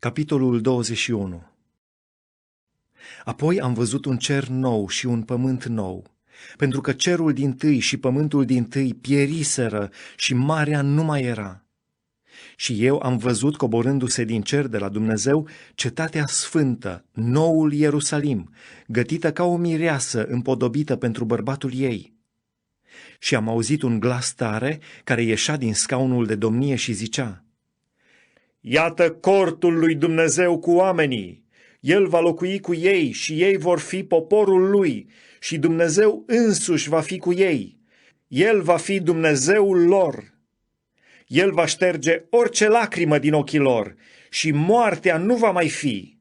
Capitolul 21. Apoi am văzut un cer nou și un pământ nou, pentru că cerul dintâi și pământul dintâi pieriseră și marea nu mai era. Și eu am văzut coborându-se din cer de la Dumnezeu cetatea sfântă, noul Ierusalim, gătită ca o mireasă împodobită pentru bărbatul ei. Și am auzit un glas tare care ieșea din scaunul de domnie și zicea: Iată cortul lui Dumnezeu cu oamenii, El va locui cu ei și ei vor fi poporul lui și Dumnezeu însuși va fi cu ei. El va fi Dumnezeul lor. El va șterge orice lacrimă din ochii lor și moartea nu va mai fi.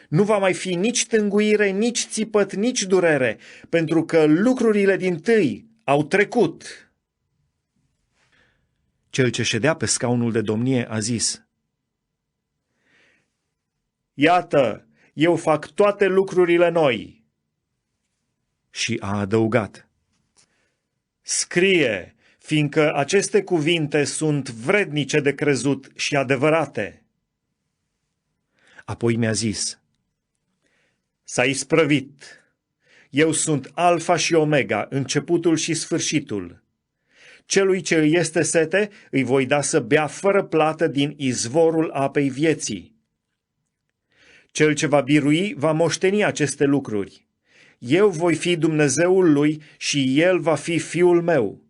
Nu va mai fi nici tânguire, nici țipăt, nici durere, pentru că lucrurile dintâi au trecut. Cel ce ședea pe scaunul de domnie a zis: Iată, eu fac toate lucrurile noi. Și a adăugat: Scrie, fiindcă aceste cuvinte sunt vrednice de crezut și adevărate. Apoi mi-a zis: S-a isprăvit. Eu sunt Alfa și Omega, începutul și sfârșitul. Celui ce îi este sete, îi voi da să bea fără plată din izvorul apei vieții. Cel ce va birui va moșteni aceste lucruri. Eu voi fi Dumnezeul lui și el va fi fiul meu.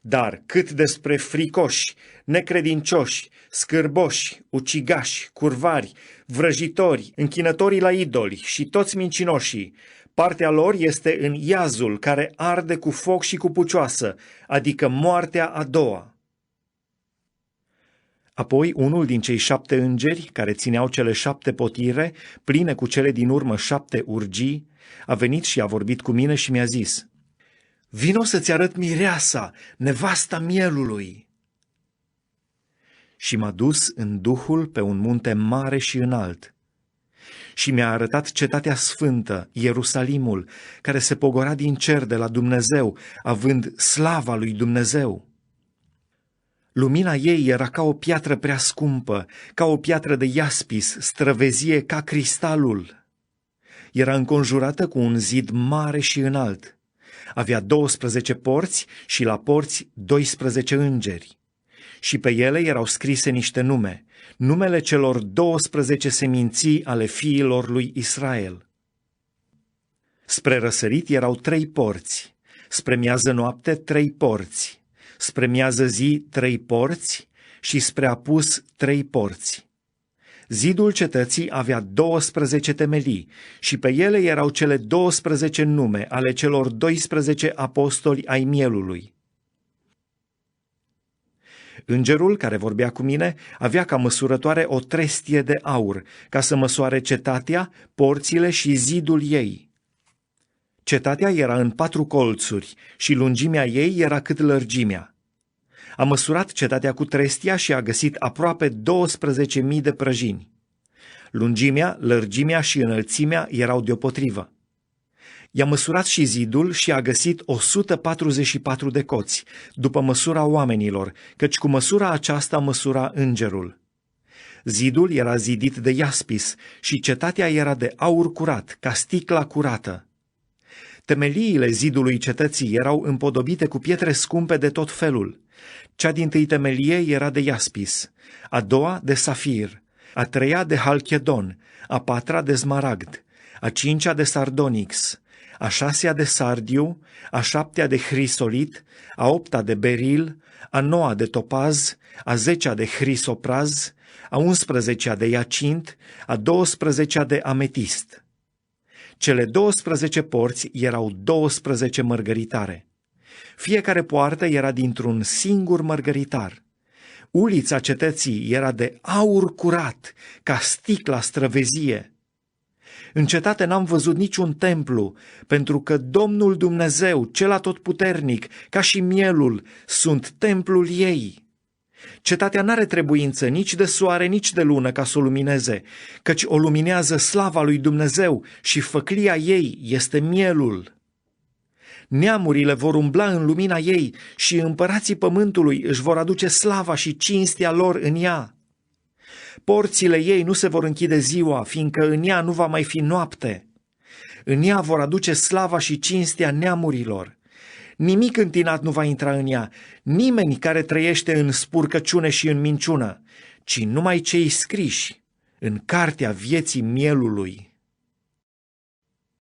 Dar cât despre fricoși, necredincioși, scârboși, ucigași, curvari, vrăjitori, închinătorii la idoli și toți mincinoșii, partea lor este în iazul care arde cu foc și cu pucioasă, adică moartea a doua. Apoi unul din cei 7 îngeri, care țineau cele 7 potire, pline cu cele din urmă 7 urgii, a venit și a vorbit cu mine și mi-a zis: Vino să-ți arăt mireasa, nevasta mielului. Și m-a dus în duhul pe un munte mare și înalt. Și mi-a arătat cetatea sfântă, Ierusalimul, care se pogora din cer de la Dumnezeu, având slava lui Dumnezeu. Lumina ei era ca o piatră prea scumpă, ca o piatră de iaspis, străvezie ca cristalul. Era înconjurată cu un zid mare și înalt. Avea 12 porți și la porți 12 îngeri. Și pe ele erau scrise niște nume, numele celor 12 seminții ale fiilor lui Israel. Spre răsărit erau 3 porți, spre miază noapte 3 porți, spre miază zi 3 porți și spre apus 3 porți. Zidul cetății avea 12 temelii și pe ele erau cele 12 nume ale celor 12 apostoli ai mielului. Îngerul care vorbea cu mine avea ca măsurătoare o trestie de aur, ca să măsoare cetatea, porțile și zidul ei. Cetatea era în 4 colțuri și lungimea ei era cât lărgimea. A măsurat cetatea cu trestia și a găsit aproape 12.000 de prăjini. Lungimea, lărgimea și înălțimea erau deopotrivă. I-a măsurat și zidul și a găsit 144 de coți, după măsura oamenilor, căci cu măsura aceasta măsura îngerul. Zidul era zidit de iaspis și cetatea era de aur curat, ca sticla curată. Temeliile zidului cetății erau împodobite cu pietre scumpe de tot felul. Cea dintâi temelie era de iaspis, a doua de safir, a treia de halchedon, a patra de smaragd, a cincea de sardonix, a șasea de sardiu, a șaptea de hrisolit, a opta de beril, a noua de topaz, a 10-a de hrisopraz, a 11-a de iacint, a 12-a de ametist. Cele 12 porți erau 12 mărgăritare. Fiecare poartă era dintr-un singur mărgăritar. Ulița cetății era de aur curat, ca sticla străvezie. În cetate n-am văzut niciun templu, pentru că Domnul Dumnezeu, cel atotputernic, ca și mielul, sunt templul ei. Cetatea n-are trebuință nici de soare, nici de lună ca să o lumineze, căci o luminează slava lui Dumnezeu și făclia ei este mielul. Neamurile vor umbla în lumina ei și împărații pământului își vor aduce slava și cinstea lor în ea. Porțile ei nu se vor închide ziua, fiindcă în ea nu va mai fi noapte. În ea vor aduce slava și cinstea neamurilor. Nimic întinat nu va intra în ea, nimeni care trăiește în spurcăciune și în minciună, ci numai cei scriși în cartea vieții mielului.